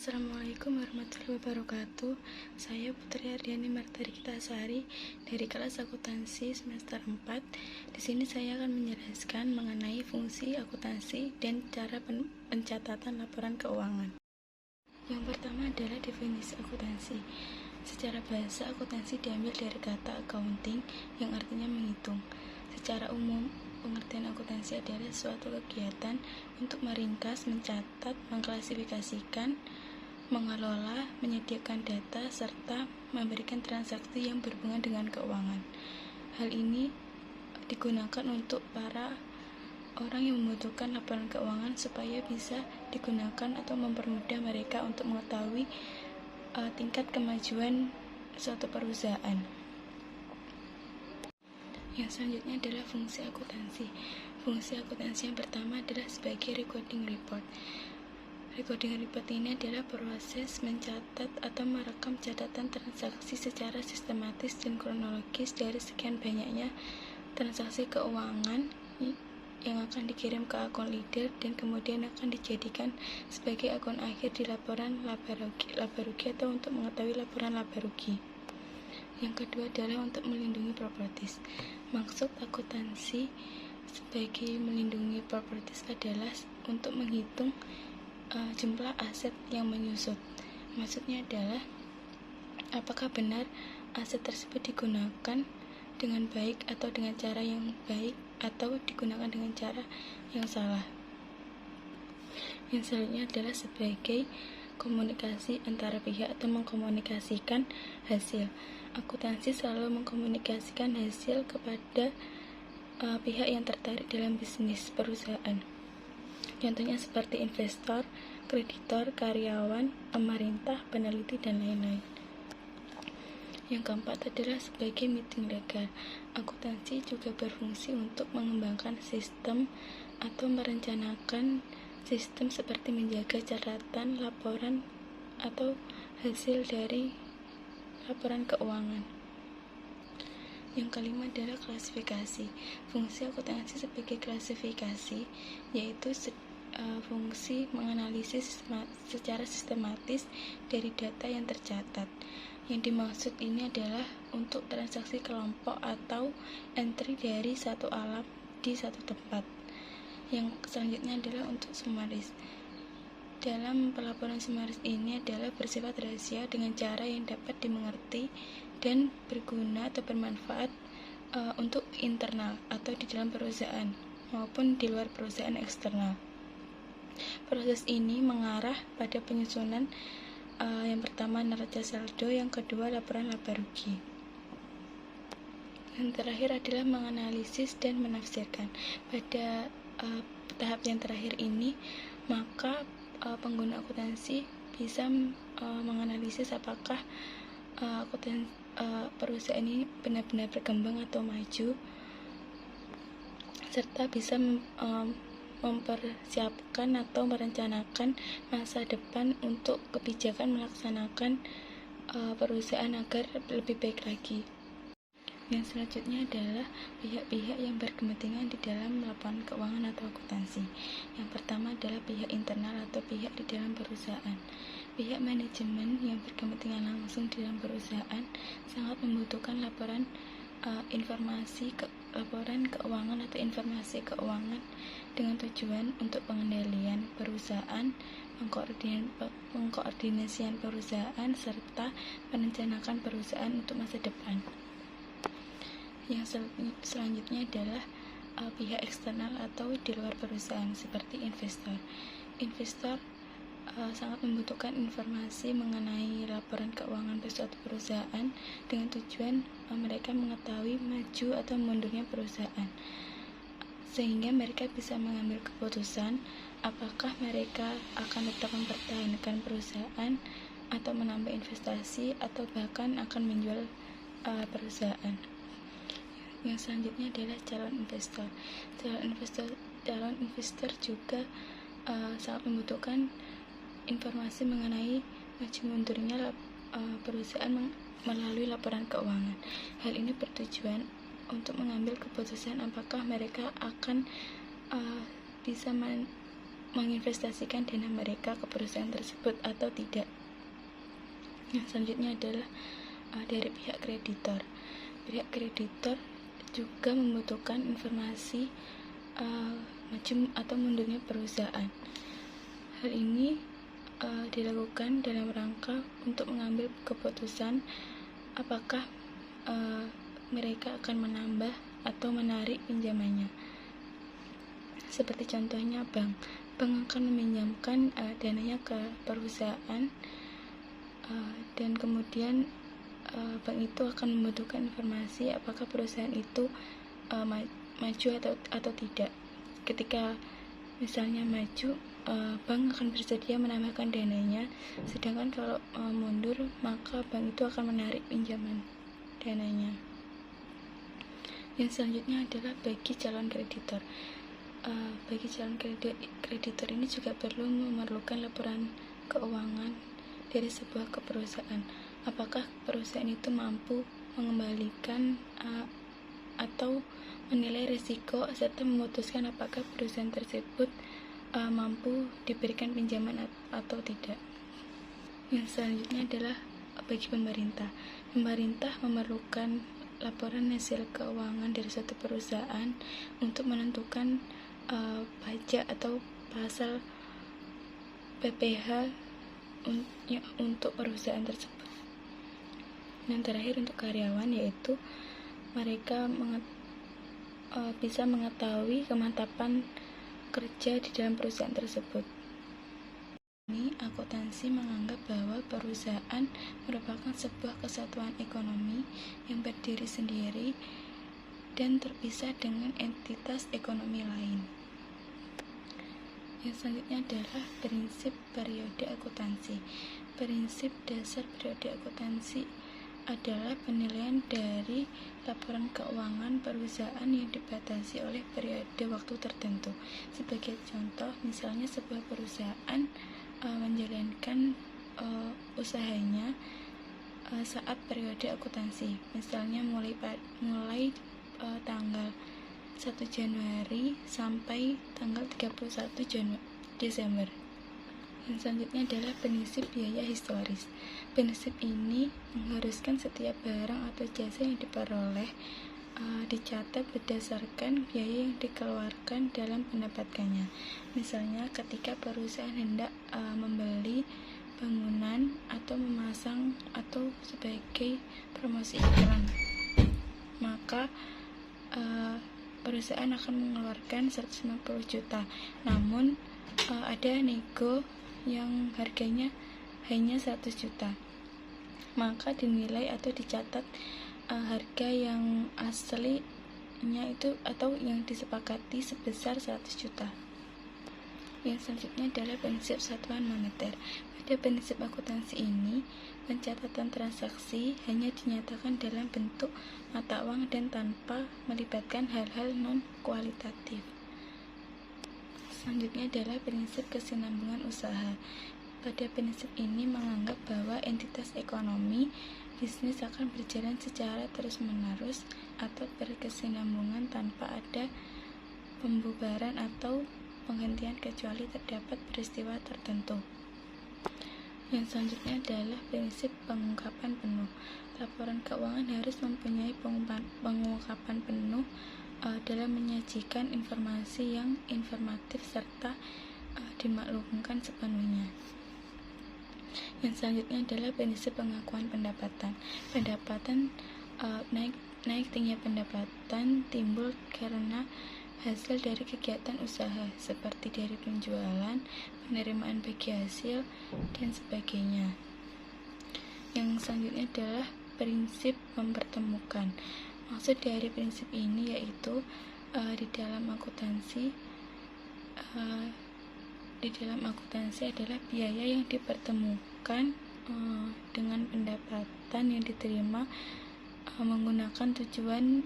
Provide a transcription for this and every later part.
Assalamualaikum warahmatullahi wabarakatuh. Saya Putri Ardiani Martari Kitasari dari kelas akuntansi semester 4. Di sini saya akan menjelaskan mengenai fungsi akuntansi dan cara pencatatan laporan keuangan. Yang pertama adalah definisi akuntansi. Secara bahasa, akuntansi diambil dari kata accounting yang artinya menghitung. Secara umum, pengertian akuntansi adalah suatu kegiatan untuk meringkas, mencatat, mengklasifikasikan, mengelola, menyediakan data, serta memberikan transaksi yang berhubungan dengan keuangan. Hal ini digunakan untuk para orang yang membutuhkan laporan keuangan supaya bisa digunakan atau mempermudah mereka untuk mengetahui tingkat kemajuan suatu perusahaan. Yang selanjutnya adalah fungsi akuntansi. Fungsi akuntansi yang pertama adalah sebagai recording report. Recording report ini adalah proses mencatat atau merekam catatan transaksi secara sistematis dan kronologis dari sekian banyaknya transaksi keuangan yang akan dikirim ke akun leader dan kemudian akan dijadikan sebagai akun akhir di laporan laba rugi atau untuk mengetahui laporan laba rugi. Yang kedua adalah untuk melindungi properties. Maksud akuntansi sebagai melindungi properties adalah untuk menghitung jumlah aset yang menyusut. Maksudnya adalah apakah benar aset tersebut digunakan dengan baik atau dengan cara yang baik atau digunakan dengan cara yang salah. Yang selanjutnya adalah sebagai komunikasi antara pihak atau mengkomunikasikan hasil. Akuntansi selalu mengkomunikasikan hasil kepada pihak yang tertarik dalam bisnis perusahaan. Contohnya seperti investor, kreditor, karyawan, pemerintah, peneliti, dan lain-lain. Yang keempat adalah sebagai meeting legal. Akuntansi juga berfungsi untuk mengembangkan sistem atau merencanakan sistem seperti menjaga catatan, laporan, atau hasil dari laporan keuangan. Yang kelima adalah klasifikasi. Fungsi akuntansi sebagai klasifikasi yaitu fungsi menganalisis secara sistematis dari data yang tercatat. Yang dimaksud ini adalah untuk transaksi kelompok atau entry dari satu alam di satu tempat. Yang selanjutnya adalah untuk sumaris. Dalam pelaporan sumaris ini adalah bersifat rahasia dengan cara yang dapat dimengerti dan berguna atau bermanfaat untuk internal atau di dalam perusahaan maupun di luar perusahaan eksternal. Proses ini mengarah pada penyusunan yang pertama neraca saldo, yang kedua laporan laba rugi. Yang terakhir adalah menganalisis dan menafsirkan. Pada tahap yang terakhir ini, maka pengguna akuntansi bisa menganalisis apakah perusahaan ini benar-benar berkembang atau maju, serta bisa mempersiapkan atau merencanakan masa depan untuk kebijakan melaksanakan perusahaan agar lebih baik lagi. Yang selanjutnya adalah pihak-pihak yang berkepentingan di dalam laporan keuangan atau akuntansi. Yang pertama adalah pihak internal atau pihak di dalam perusahaan. Pihak manajemen yang berkepentingan langsung di dalam perusahaan sangat membutuhkan laporan keuangan atau informasi keuangan dengan tujuan untuk pengendalian perusahaan, pengkoordinasian perusahaan, serta merencanakan perusahaan untuk masa depan. Yang selanjutnya adalah pihak eksternal atau di luar perusahaan seperti investor. Investor sangat membutuhkan informasi mengenai laporan keuangan suatu perusahaan dengan tujuan mereka mengetahui maju atau mundurnya perusahaan, sehingga mereka bisa mengambil keputusan apakah mereka akan tetap mempertahankan perusahaan atau menambah investasi atau bahkan akan menjual perusahaan. Yang selanjutnya adalah calon investor. Calon investor juga sangat membutuhkan informasi mengenai maju mundurnya perusahaan melalui laporan keuangan. Hal ini bertujuan untuk mengambil keputusan apakah mereka akan bisa menginvestasikan dana mereka ke perusahaan tersebut atau tidak. Yang selanjutnya adalah dari pihak kreditor. Pihak kreditor juga membutuhkan informasi maju atau mundurnya perusahaan. Hal ini dilakukan dalam rangka untuk mengambil keputusan apakah mereka akan menambah atau menarik pinjamannya. Seperti contohnya bank akan meminjamkan dananya ke perusahaan, dan kemudian bank itu akan membutuhkan informasi apakah perusahaan itu maju atau tidak. Ketika misalnya maju, bank akan bersedia menambahkan dananya, sedangkan kalau mundur maka bank itu akan menarik pinjaman dananya. Yang selanjutnya adalah bagi calon kreditor. Bagi calon kreditor ini juga perlu memerlukan laporan keuangan dari sebuah perusahaan. Apakah perusahaan itu mampu mengembalikan atau menilai risiko serta memutuskan apakah perusahaan tersebut mampu diberikan pinjaman atau tidak. Yang selanjutnya adalah bagi pemerintah. Pemerintah memerlukan laporan hasil keuangan dari suatu perusahaan untuk menentukan pajak atau pasal PPh untuk perusahaan tersebut. Dan terakhir untuk karyawan, yaitu mereka bisa mengetahui kemantapan kerja di dalam perusahaan tersebut. Ini akuntansi menganggap bahwa perusahaan merupakan sebuah kesatuan ekonomi yang berdiri sendiri dan terpisah dengan entitas ekonomi lain. Yang selanjutnya adalah prinsip periode akuntansi. Prinsip dasar periode akuntansi adalah penilaian dari laporan keuangan perusahaan yang dibatasi oleh periode waktu tertentu. Sebagai contoh, misalnya sebuah perusahaan menjalankan usahanya saat periode akuntansi, misalnya mulai tanggal 1 Januari sampai tanggal 31 Desember. Yang selanjutnya adalah prinsip biaya historis. Prinsip ini mengharuskan setiap barang atau jasa yang diperoleh dicatat berdasarkan biaya yang dikeluarkan dalam mendapatkannya. Misalnya ketika perusahaan hendak membeli bangunan atau memasang atau sebagai promosi iklan, maka perusahaan akan mengeluarkan 150 juta. Namun ada nego yang harganya hanya 100 juta. Maka dinilai atau dicatat harga yang aslinya itu atau yang disepakati sebesar 100 juta. Yang selanjutnya adalah prinsip satuan moneter. Pada prinsip akuntansi ini, pencatatan transaksi hanya dinyatakan dalam bentuk mata uang dan tanpa melibatkan hal-hal non-kualitatif. Selanjutnya adalah prinsip kesinambungan usaha. Pada prinsip ini menganggap bahwa entitas ekonomi bisnis akan berjalan secara terus-menerus atau berkesinambungan tanpa ada pembubaran atau penghentian kecuali terdapat peristiwa tertentu. Yang selanjutnya adalah prinsip pengungkapan penuh. Laporan keuangan harus mempunyai pengungkapan penuh dalam menyajikan informasi yang informatif serta dimaklumkan sepenuhnya. Yang selanjutnya adalah prinsip pengakuan pendapatan. Naik tingginya pendapatan timbul karena hasil dari kegiatan usaha seperti dari penjualan, penerimaan bagi hasil, dan sebagainya. Yang selanjutnya adalah prinsip mempertemukan. Maksud dari prinsip ini yaitu di dalam akuntansi adalah biaya yang dipertemukan dengan pendapatan yang diterima menggunakan tujuan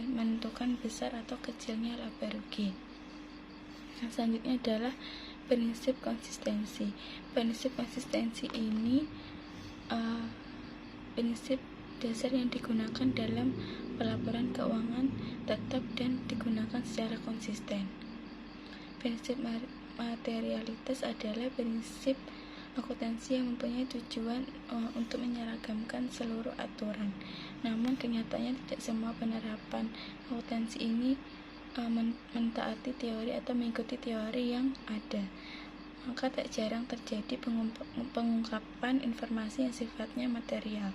menentukan besar atau kecilnya laba rugi. Yang selanjutnya adalah prinsip konsistensi. Prinsip konsistensi ini prinsip dasar yang digunakan dalam pelaporan keuangan tetap dan digunakan secara konsisten. Prinsip materialitas adalah prinsip akuntansi yang mempunyai tujuan untuk menyeragamkan seluruh aturan. Namun kenyataannya tidak semua penerapan akuntansi ini mentaati teori atau mengikuti teori yang ada. Maka tak jarang terjadi pengungkapan informasi yang sifatnya material.